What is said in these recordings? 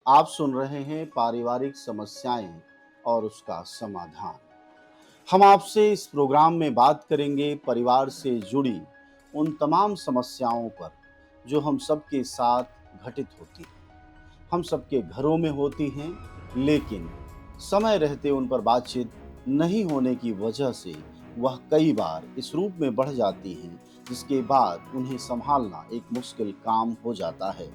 आप सुन रहे हैं पारिवारिक समस्याएं और उसका समाधान। हम आपसे इस प्रोग्राम में बात करेंगे परिवार से जुड़ी उन तमाम समस्याओं पर जो हम सबके साथ घटित होती हैं। हम सबके घरों में होती हैं, लेकिन समय रहते उन पर बातचीत नहीं होने की वजह से वह कई बार इस रूप में बढ़ जाती हैं, जिसके बाद उन्हें संभालना एक मुश्किल काम हो जाता है।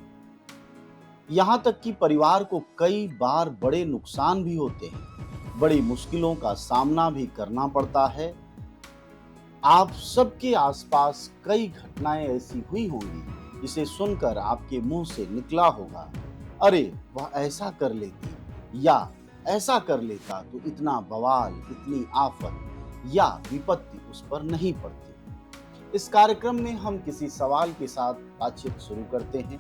यहाँ तक कि परिवार को कई बार बड़े नुकसान भी होते हैं, बड़ी मुश्किलों का सामना भी करना पड़ता है। आप सबके आसपास कई घटनाएं ऐसी हुई होंगी जिसे सुनकर आपके मुंह से निकला होगा, अरे वह ऐसा कर लेती या ऐसा कर लेता तो इतना बवाल, इतनी आफत या विपत्ति उस पर नहीं पड़ती। इस कार्यक्रम में हम किसी सवाल के साथ बातचीत शुरू करते हैं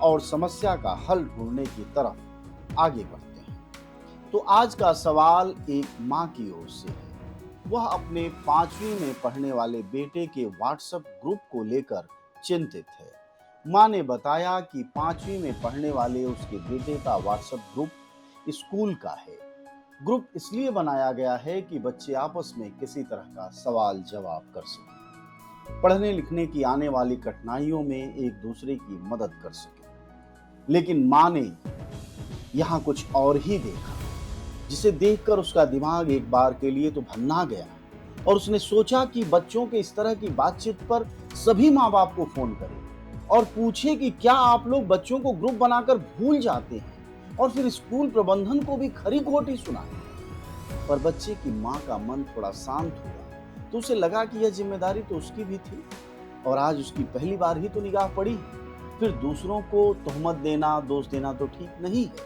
और समस्या का हल ढूंढने की तरफ आगे बढ़ते हैं। तो आज का सवाल एक माँ की ओर से है। वह अपने 5वीं में पढ़ने वाले बेटे के व्हाट्सएप ग्रुप को लेकर चिंतित है। माँ ने बताया कि 5वीं में पढ़ने वाले उसके बेटे का व्हाट्सएप ग्रुप स्कूल का है। ग्रुप इसलिए बनाया गया है कि बच्चे आपस में किसी तरह का सवाल जवाब कर सकें, पढ़ने लिखने की आने वाली कठिनाइयों में एक दूसरे की मदद कर सकें। लेकिन माँ ने यहाँ कुछ और ही देखा, जिसे देखकर उसका दिमाग एक बार के लिए तो भन्ना गया और उसने सोचा कि बच्चों के इस तरह की बातचीत पर सभी माँ बाप को फोन करें और पूछे कि क्या आप लोग बच्चों को ग्रुप बनाकर भूल जाते हैं और फिर स्कूल प्रबंधन को भी खरी खोटी सुनाएं। पर बच्चे की माँ का मन थोड़ा शांत हुआ तो उसे लगा कि यह जिम्मेदारी तो उसकी भी थी और आज उसकी पहली बार ही तो निगाह पड़ी। फिर दूसरों को तोहमत देना, दोष देना तो ठीक नहीं है।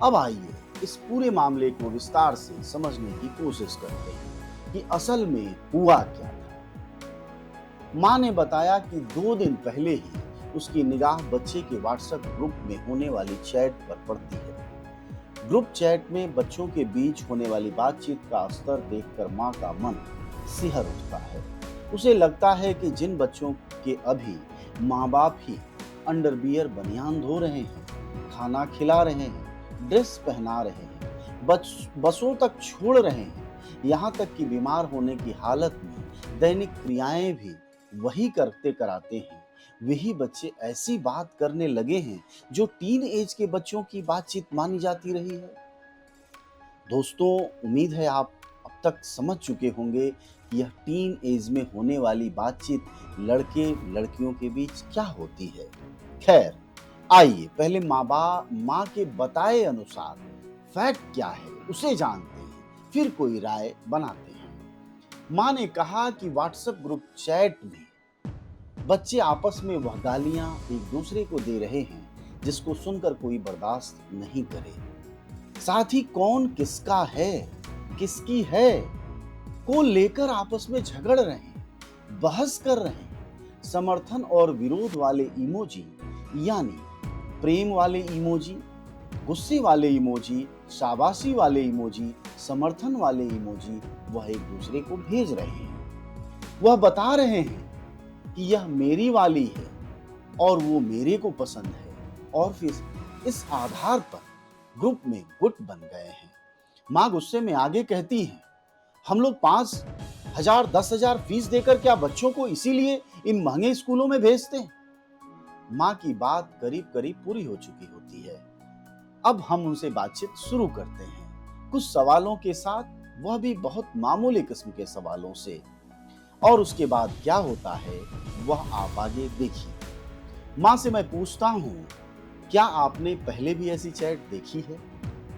अब आइए इस पूरे मामले को विस्तार से समझने की कोशिश करते हैं कि असल में हुआ क्या था। माँ ने बताया कि 2 दिन पहले ही उसकी निगाह बच्चे के व्हाट्सएप ग्रुप में होने वाली चैट पर पड़ती है। ग्रुप चैट में बच्चों के बीच होने वाली बातचीत का स्तर देखकर माँ का मन सिहर उठता है। उसे लगता है कि जिन बच्चों के अभी माँ बाप ही अंडरवियर बनियान धो रहे हैं, खाना खिला रहे हैं, ड्रेस पहना रहे हैं, बसों तक छोड़ रहे हैं, यहाँ तक कि बीमार होने की हालत में दैनिक क्रियाएं भी वही करते कराते हैं, वही बच्चे ऐसी बात करने लगे हैं जो टीन एज के बच्चों की बातचीत मानी जाती रही है। दोस्तों, उम्मीद है आप अब तक समझ चुके होंगे कि यह टीन एज में होने वाली बातचीत लड़के लड़कियों के बीच क्या होती है। खैर, आइए पहले माँ के बताए अनुसार फैक्ट क्या है उसे जानते हैं, फिर कोई राय बनाते हैं। माँ ने कहा कि व्हाट्सएप ग्रुप चैट में बच्चे आपस में वह गालियां एक दूसरे को दे रहे हैं जिसको सुनकर कोई बर्दाश्त नहीं करे। साथ ही कौन किसका है, किसकी है को लेकर आपस में झगड़ रहे हैं, बहस कर रहे हैं। समर्थन और विरोध वाले इमोजी, यानी प्रेम वाले इमोजी, गुस्से वाले इमोजी, शाबाशी वाले इमोजी, समर्थन वाले इमोजी वह एक दूसरे को भेज रहे हैं। वह बता रहे हैं कि यह मेरी वाली है और वो मेरे को पसंद है और फिर इस आधार पर ग्रुप में गुट बन गए हैं। माँ गुस्से में आगे कहती है, हम लोग 5,000 10,000 फीस देकर क्या बच्चों को इसीलिए इन महंगे स्कूलों में भेजते हैं। माँ की बात करीब करीब पूरी हो चुकी होती है। अब हम उनसे बातचीत शुरू करते हैं, कुछ सवालों के साथ, वह भी बहुत मामूली किस्म के सवालों से। और उसके बाद क्या होता है वह आप आगे देखिए। माँ से मैं पूछता हूँ, क्या आपने पहले भी ऐसी चैट देखी है?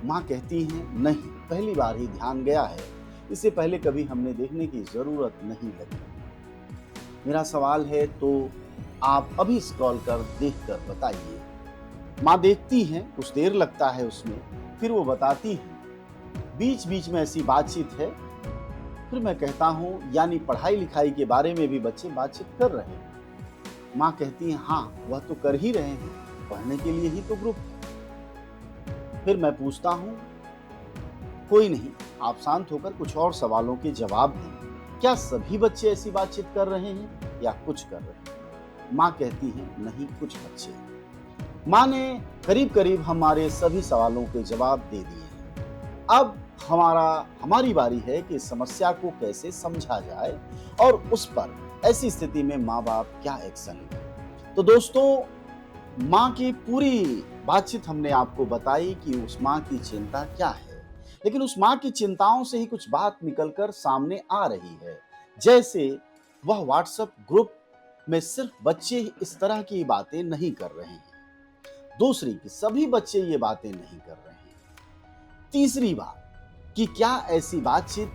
माँ कहती हैं, नहीं, पहली बार ही ध्यान गया है, इससे पहले कभी हमने देखने की जरूरत नहीं लगी। मेरा सवाल है तो आप अभी स्क्रॉल कर देख कर बताइए। माँ देखती हैं, कुछ देर लगता है उसमें, फिर वो बताती हैं, बीच बीच में ऐसी बातचीत है। फिर मैं कहता हूँ, यानी पढ़ाई लिखाई के बारे में भी बच्चे बातचीत कर रहे हैं। माँ कहती है, हाँ वह तो कर ही रहे हैं, पढ़ने के लिए ही तो ग्रुप है। फिर मैं पूछता हूँ, कोई नहीं, आप शांत होकर कुछ और सवालों के जवाब दें। क्या सभी बच्चे ऐसी बातचीत कर रहे हैं या कुछ कर रहे हैं? माँ कहती है, नहीं, कुछ बच्चे। माँ ने करीब करीब हमारे सभी सवालों के जवाब दे दिए हैं। अब हमारी बारी है कि समस्या को कैसे समझा जाए और उस पर ऐसी स्थिति में माँ बाप क्या एक्शन लें। तो दोस्तों, माँ की पूरी बातचीत हमने आपको बताई कि उस माँ की चिंता क्या है, लेकिन उस माँ की चिंताओं से ही कुछ बात निकलकर सामने आ रही है। जैसे वह व्हाट्सएप ग्रुप में सिर्फ बच्चे इस तरह की बातें नहीं कर रहे हैं, दूसरी कि सभी बच्चे ये बातें नहीं कर रहे हैं, तीसरी बात कि क्या ऐसी बातचीत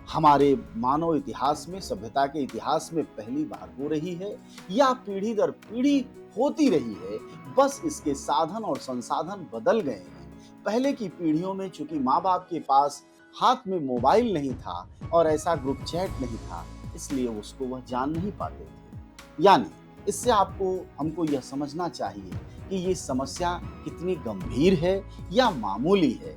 हमारे मानव इतिहास में, सभ्यता के इतिहास में पहली बार हो रही है या पीढ़ी दर पीढ़ी होती रही है, बस इसके साधन और संसाधन बदल गए हैं। पहले की पीढ़ियों में चूंकि माँ बाप के पास हाथ में मोबाइल नहीं था और ऐसा ग्रुप चैट नहीं था, इसलिए उसको वह जान नहीं पाते थे। यानी इससे हमको यह समझना चाहिए कि ये समस्या कितनी गंभीर है या मामूली है।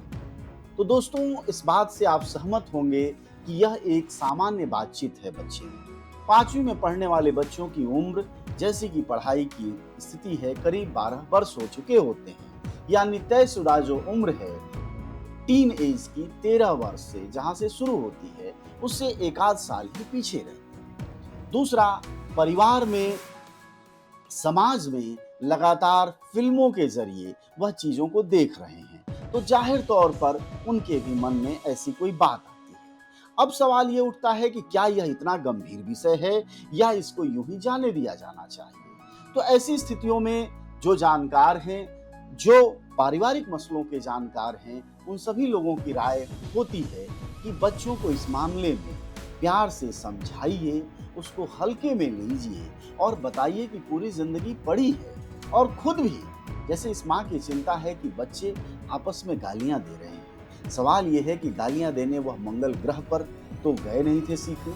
तो दोस्तों, इस बात से आप सहमत होंगे कि यह एक सामान्य बातचीत है बच्चे में। 5वीं में पढ़ने वाले बच्चों की उम्र, जैसे कि पढ़ाई की स्थिति है, करीब 12 वर्ष हो चुके होते हैं। यानी तयशुदा जो उम्र है टीन एज की 13 वर्ष से जहां से शुरू होती है, उससे एक आध साल ही पीछे रहती है। दूसरा, परिवार में, समाज में लगातार फिल्मों के जरिए वह चीजों को देख रहे हैं, तो जाहिर तौर पर उनके भी मन में ऐसी कोई बात आती है। अब सवाल ये उठता है कि क्या यह इतना गंभीर विषय है या इसको यूं ही जाने दिया जाना चाहिए। तो ऐसी स्थितियों में जो जानकार हैं, जो पारिवारिक मसलों के जानकार हैं, उन सभी लोगों की राय होती है कि बच्चों को इस मामले में प्यार से समझाइए, उसको हल्के में लीजिए और बताइए कि पूरी जिंदगी पड़ी है। और खुद भी, जैसे इस माँ की चिंता है कि बच्चे आपस में गालियां दे रहे हैं, सवाल यह है कि गालियां देने वह मंगल ग्रह पर तो गए नहीं थे सीखने,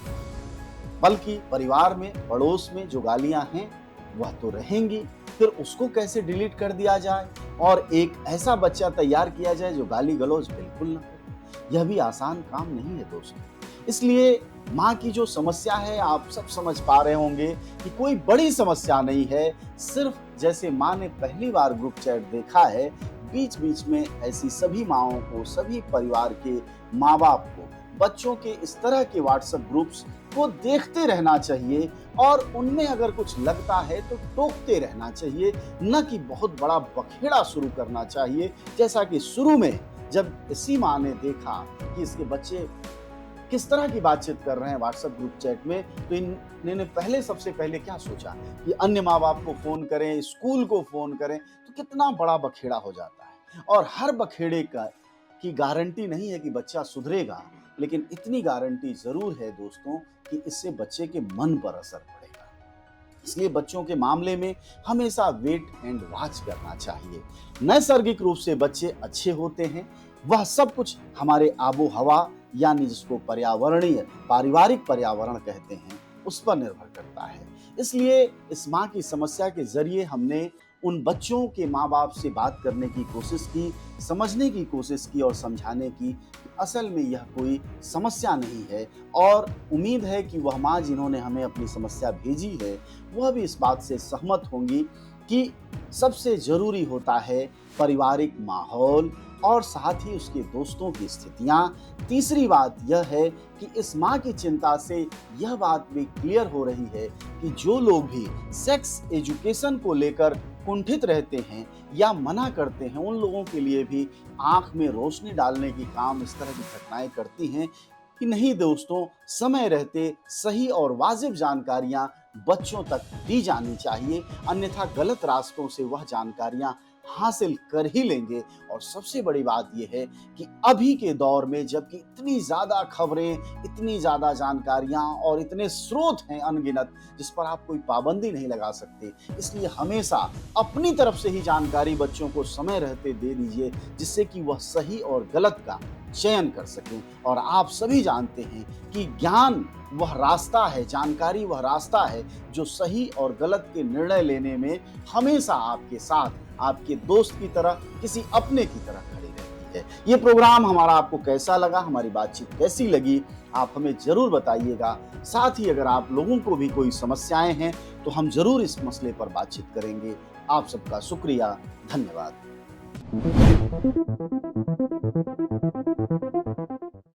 बल्कि परिवार में, पड़ोस में जो गालियां हैं वह तो रहेंगी। फिर उसको कैसे डिलीट कर दिया जाए और एक ऐसा बच्चा तैयार किया जाए जो गाली गलौज बिल्कुल ना हो, यह भी आसान काम नहीं है दोस्तों। इसलिए माँ की जो समस्या है, आप सब समझ पा रहे होंगे कि कोई बड़ी समस्या नहीं है। सिर्फ जैसे माँ ने पहली बार ग्रुप चैट देखा है, बीच बीच में ऐसी सभी माँओं को, सभी परिवार के माँ बाप को बच्चों के इस तरह के व्हाट्सएप ग्रुप्स को देखते रहना चाहिए और उनमें अगर कुछ लगता है तो टोकते रहना चाहिए, न कि बहुत बड़ा बखेड़ा शुरू करना चाहिए। जैसा कि शुरू में जब इसी माँ ने देखा कि इसके बच्चे किस तरह की बातचीत कर रहे हैं व्हाट्सएप ग्रुप चैट में, तो इन्होंने सबसे पहले क्या सोचा कि अन्य माँ बाप को फोन करें, स्कूल को फोन करें, तो कितना बड़ा बखेड़ा हो जाता है। और हर बखेड़े की गारंटी नहीं है कि बच्चा सुधरेगा, लेकिन इतनी गारंटी जरूर है दोस्तों कि इससे बच्चे के मन पर असर पड़ेगा। इसलिए बच्चों के मामले में हमेशा वेट एंड वॉच करना चाहिए। नैसर्गिक रूप से बच्चे अच्छे होते हैं, वह सब कुछ हमारे आबो हवा, यानी जिसको पर्यावरणीय, पारिवारिक पर्यावरण कहते हैं, उस पर निर्भर करता है। इसलिए इस माँ की समस्या के जरिए हमने उन बच्चों के माँ बाप से बात करने की कोशिश की, समझने की कोशिश की और समझाने की असल में यह कोई समस्या नहीं है। और उम्मीद है कि वह माँ जिन्होंने हमें अपनी समस्या भेजी है, वह भी इस बात से सहमत होंगी कि सबसे जरूरी होता है पारिवारिक माहौल और साथ ही उसके दोस्तों की स्थितियां। तीसरी बात यह है कि इस माँ की चिंता से यह बात भी क्लियर हो रही है कि जो लोग भी सेक्स एजुकेशन को लेकर कुंठित रहते हैं या मना करते हैं, उन लोगों के लिए भी आंख में रोशनी डालने की काम इस तरह की घटनाएं करती हैं कि नहीं दोस्तों, समय रहते सही और वाजिब जानकारियां बच्चों तक दी जानी चाहिए, अन्यथा गलत रास्तों से वह जानकारियां हासिल कर ही लेंगे। और सबसे बड़ी बात यह है कि अभी के दौर में जबकि इतनी ज्यादा खबरें, इतनी ज्यादा जानकारियां और इतने स्रोत हैं अनगिनत, जिस पर आप कोई पाबंदी नहीं लगा सकते, इसलिए हमेशा अपनी तरफ से ही जानकारी बच्चों को समय रहते दे दीजिए, जिससे कि वह सही और गलत का चयन कर सकें। और आप सभी जानते हैं कि ज्ञान वह रास्ता है, जानकारी वह रास्ता है जो सही और गलत के निर्णय लेने में हमेशा आपके साथ, आपके दोस्त की तरह, किसी अपने की तरह खड़ी रहती है। ये प्रोग्राम हमारा आपको कैसा लगा, हमारी बातचीत कैसी लगी, आप हमें जरूर बताइएगा। साथ ही अगर आप लोगों को भी कोई समस्याएं हैं तो हम जरूर इस मसले पर बातचीत करेंगे। आप सबका शुक्रिया, धन्यवाद।